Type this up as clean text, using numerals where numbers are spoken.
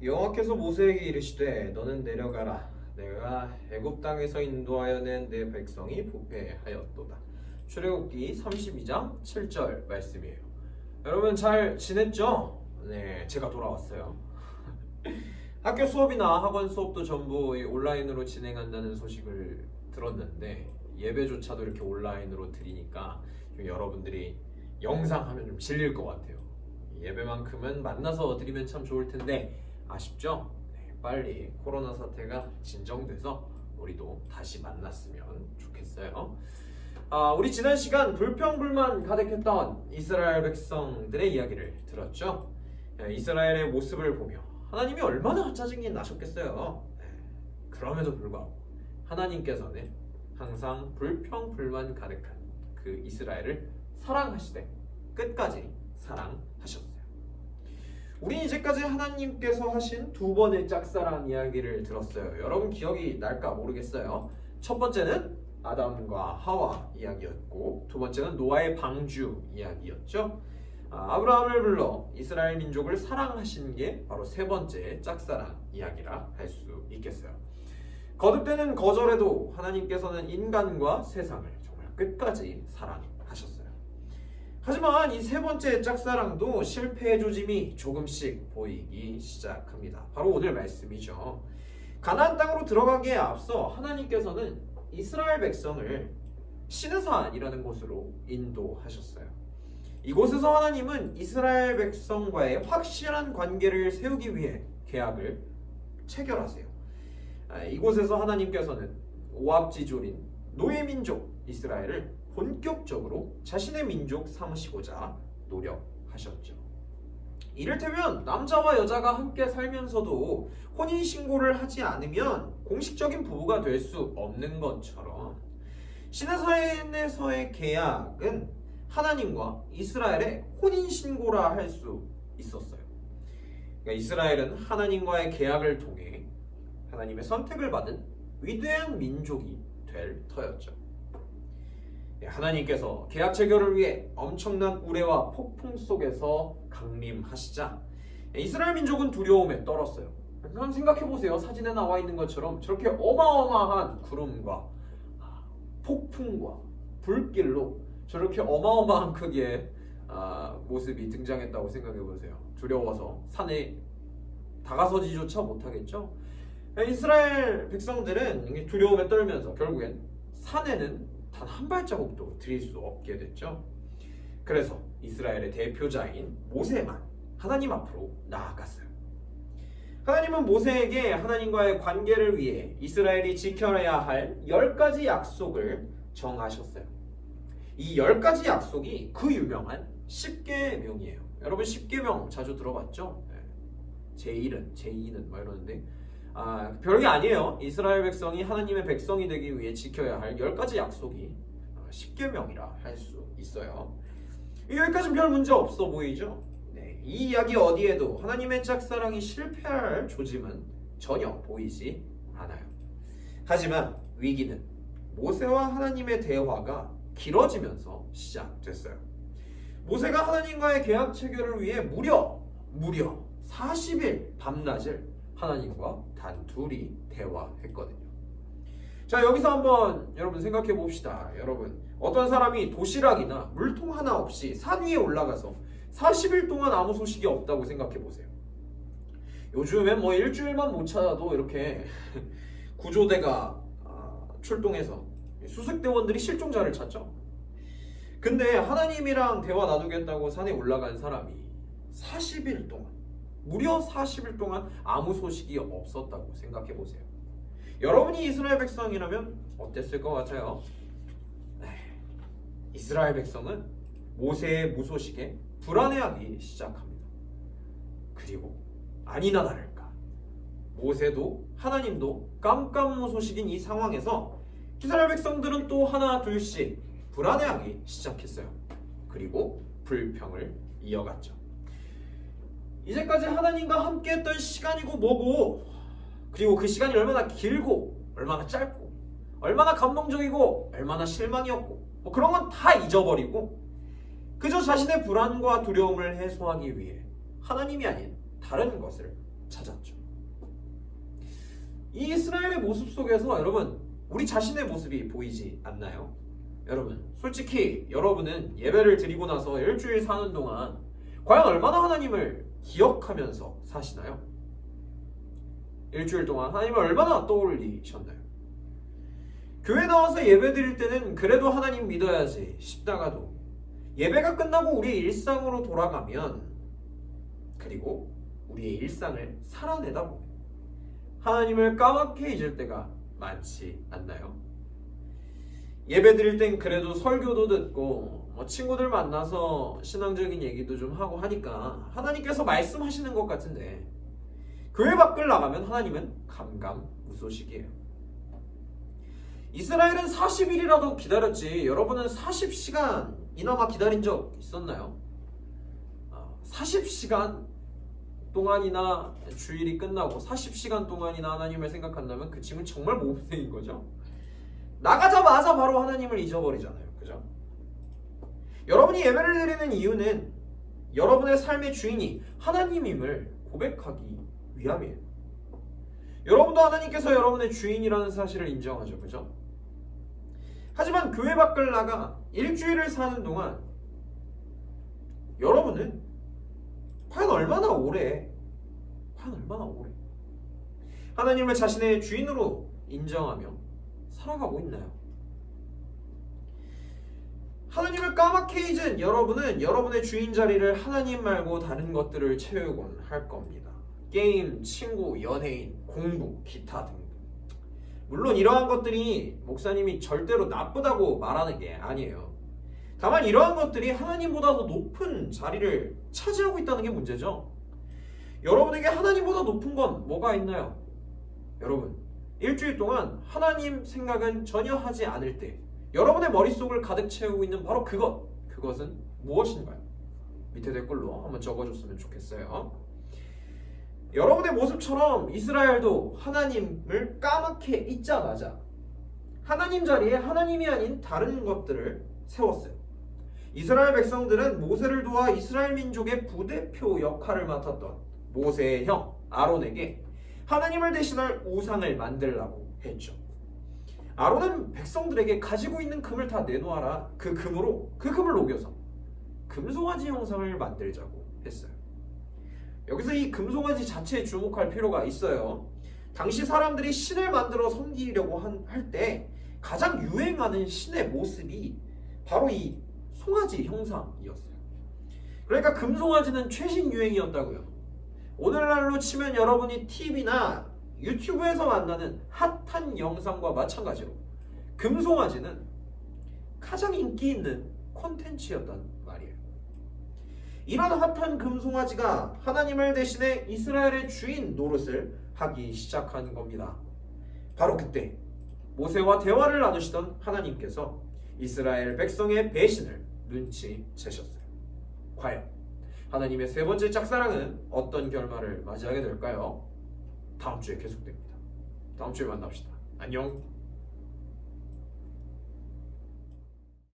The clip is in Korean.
여호와께서 모세에게 이르시되 너는 내려가라. 내가 애굽 땅에서 인도하여 낸 내 백성이 부패하였도다. 출애굽기 32장 7절 말씀이에요. 여러분 잘 지냈죠? 네, 제가 돌아왔어요. 학교 수업이나 학원 수업도 전부 온라인으로 진행한다는 소식을 들었는데 예배조차도 이렇게 온라인으로 드리니까 좀 여러분들이 영상 하면 좀 질릴 것 같아요. 예배만큼은 만나서 드리면 참 좋을 텐데 아쉽죠? 네, 빨리 코로나 사태가 진정돼서 우리도 다시 만났으면 좋겠어요. 우리 지난 시간 불평불만 가득했던 이스라엘 백성들의 이야기를 들었죠? 이스라엘의 모습을 보며 하나님이 얼마나 짜증이 나셨겠어요. 네, 그럼에도 불구하고 하나님께서는 항상 불평불만 가득한 그 이스라엘을 사랑하시되 끝까지 사랑하셨어요. 우리 이제까지 하나님께서 하신 두 번의 짝사랑 이야기를 들었어요. 여러분 기억이 날까 모르겠어요. 첫 번째는 아담과 하와 이야기였고 두 번째는 노아의 방주 이야기였죠. 아브라함을 불러 이스라엘 민족을 사랑하신 게 바로 세 번째 짝사랑 이야기라 할 수 있겠어요. 거듭되는 거절에도 하나님께서는 인간과 세상을 정말 끝까지 사랑하셨어요. 하지만 이 세 번째 짝사랑도 실패의 조짐이 조금씩 보이기 시작합니다. 바로 오늘 말씀이죠. 가나안 땅으로 들어가기에 앞서 하나님께서는 이스라엘 백성을 시내산이라는 곳으로 인도하셨어요. 이곳에서 하나님은 이스라엘 백성과의 확실한 관계를 세우기 위해 계약을 체결하세요. 이곳에서 하나님께서는 오합지졸인 노예민족 이스라엘을 본격적으로 자신의 민족 삼으시고자 노력하셨죠. 이를테면 남자와 여자가 함께 살면서도 혼인신고를 하지 않으면 공식적인 부부가 될 수 없는 것처럼 시내산에서의 계약은 하나님과 이스라엘의 혼인신고라 할 수 있었어요. 그러니까 이스라엘은 하나님과의 계약을 통해 하나님의 선택을 받은 위대한 민족이 될 터였죠. 하나님께서 계약 체결을 위해 엄청난 우레와 폭풍 속에서 강림하시자 이스라엘 민족은 두려움에 떨었어요. 한번 생각해보세요. 사진에 나와 있는 것처럼 저렇게 어마어마한 구름과 폭풍과 불길로 저렇게 어마어마한 크기의 모습이 등장했다고 생각해보세요. 두려워서 산에 다가서지조차 못하겠죠. 이스라엘 백성들은 두려움에 떨면서 결국엔 산에는 단 한 발자국도 들일 수 없게 됐죠. 그래서 이스라엘의 대표자인 모세만 하나님 앞으로 나아갔어요. 하나님은 모세에게 하나님과의 관계를 위해 이스라엘이 지켜야 할 10가지 약속을 정하셨어요. 이 10가지 약속이 그 유명한 10계명이에요. 여러분 10계명 자주 들어봤죠? 제1은, 제2는 뭐 이러는데 별게 아니에요. 이스라엘 백성이 하나님의 백성이 되기 위해 지켜야 할 10가지 약속이 10계명이라 할 수 있어요. 여기까지는 별 문제 없어 보이죠? 네, 이 이야기 어디에도 하나님의 짝사랑이 실패할 조짐은 전혀 보이지 않아요. 하지만 위기는 모세와 하나님의 대화가 길어지면서 시작됐어요. 모세가 하나님과의 계약 체결을 위해 무려 40일 밤낮을 하나님과 단 둘이 대화했거든요. 자, 여기서 한번 여러분 생각해 봅시다. 여러분, 어떤 사람이 도시락이나 물통 하나 없이 산 위에 올라가서 40일 동안 아무 소식이 없다고 생각해 보세요. 요즘엔 뭐 일주일만 못 찾아도 이렇게 구조대가 출동해서 수색대원들이 실종자를 찾죠. 근데 하나님이랑 대화 나누겠다고 산에 올라간 사람이 40일 동안 무려 40일 동안 아무 소식이 없었다고 생각해 보세요. 여러분이 이스라엘 백성이라면 어땠을 것 같아요? 이스라엘 백성은 모세의 무소식에 불안해하기 시작합니다. 그리고 아니나 다를까 모세도 하나님도 깜깜무소식인 이 상황에서 이스라엘 백성들은 또 하나 둘씩 불안해하기 시작했어요. 그리고 불평을 이어갔죠. 이제까지 하나님과 함께했던 시간이고 뭐고, 그리고 그 시간이 얼마나 길고 얼마나 짧고 얼마나 감동적이고 얼마나 실망이었고 뭐 그런 건 다 잊어버리고 그저 자신의 불안과 두려움을 해소하기 위해 하나님이 아닌 다른 것을 찾았죠. 이 이스라엘의 모습 속에서 여러분 우리 자신의 모습이 보이지 않나요? 여러분 솔직히 여러분은 예배를 드리고 나서 일주일 사는 동안 과연 얼마나 하나님을 기억하면서 사시나요? 일주일 동안 하나님을 얼마나 떠올리셨나요? 교회 나와서 예배 드릴 때는 그래도 하나님 믿어야지 싶다가도 예배가 끝나고 우리의 일상으로 돌아가면 그리고 우리의 일상을 살아내다 보면 하나님을 까맣게 잊을 때가 많지 않나요? 예배 드릴 땐 그래도 설교도 듣고 친구들 만나서 신앙적인 얘기도 좀 하고 하니까 하나님께서 말씀하시는 것 같은데 교회 밖을 나가면 하나님은 감감무소식이에요. 이스라엘은 40일이라도 기다렸지 여러분은 40시간이나마 기다린 적 있었나요? 40시간 동안이나 주일이 끝나고 40시간 동안이나 하나님을 생각한다면 그 친구는 정말 모범생인 거죠. 나가자마자 바로 하나님을 잊어버리잖아요. 그죠? 여러분이 예배를 드리는 이유는 여러분의 삶의 주인이 하나님임을 고백하기 위함이에요. 여러분도 하나님께서 여러분의 주인이라는 사실을 인정하죠. 그죠? 하지만 교회 밖을 나가 일주일을 사는 동안 여러분은 과연 얼마나 오래 하나님을 자신의 주인으로 인정하며 살아가고 있나요? 하나님을 까맣게 잊은 여러분은 여러분의 주인 자리를 하나님 말고 다른 것들을 채우곤 할 겁니다. 게임, 친구, 연예인, 공부, 기타 등등. 물론 이러한 것들이 목사님이 절대로 나쁘다고 말하는 게 아니에요. 다만 이러한 것들이 하나님보다 더 높은 자리를 차지하고 있다는 게 문제죠. 여러분에게 하나님보다 높은 건 뭐가 있나요? 여러분, 일주일 동안 하나님 생각은 전혀 하지 않을 때 여러분의 머릿속을 가득 채우고 있는 바로 그것은 무엇인가요? 밑에 댓글로 한번 적어줬으면 좋겠어요. 여러분의 모습처럼 이스라엘도 하나님을 까맣게 잊자마자 하나님 자리에 하나님이 아닌 다른 것들을 세웠어요. 이스라엘 백성들은 모세를 도와 이스라엘 민족의 부대표 역할을 맡았던 모세의 형 아론에게 하나님을 대신할 우상을 만들라고 했죠. 아론은 백성들에게 가지고 있는 금을 다 내놓아라. 그 금을 녹여서 금송아지 형상을 만들자고 했어요. 여기서 이 금송아지 자체에 주목할 필요가 있어요. 당시 사람들이 신을 만들어 섬기려고 할 때 가장 유행하는 신의 모습이 바로 이 송아지 형상이었어요. 그러니까 금송아지는 최신 유행이었다고요. 오늘날로 치면 여러분이 TV나 유튜브에서 만나는 핫한 영상과 마찬가지로 금송아지는 가장 인기 있는 콘텐츠였단 말이에요. 이런 핫한 금송아지가 하나님을 대신해 이스라엘의 주인 노릇을 하기 시작한 겁니다. 바로 그때 모세와 대화를 나누시던 하나님께서 이스라엘 백성의 배신을 눈치채셨어요. 과연 하나님의 세 번째 짝사랑은 어떤 결말을 맞이하게 될까요? 다음 주에 계속됩니다. 다음 주에 만납시다. 안녕.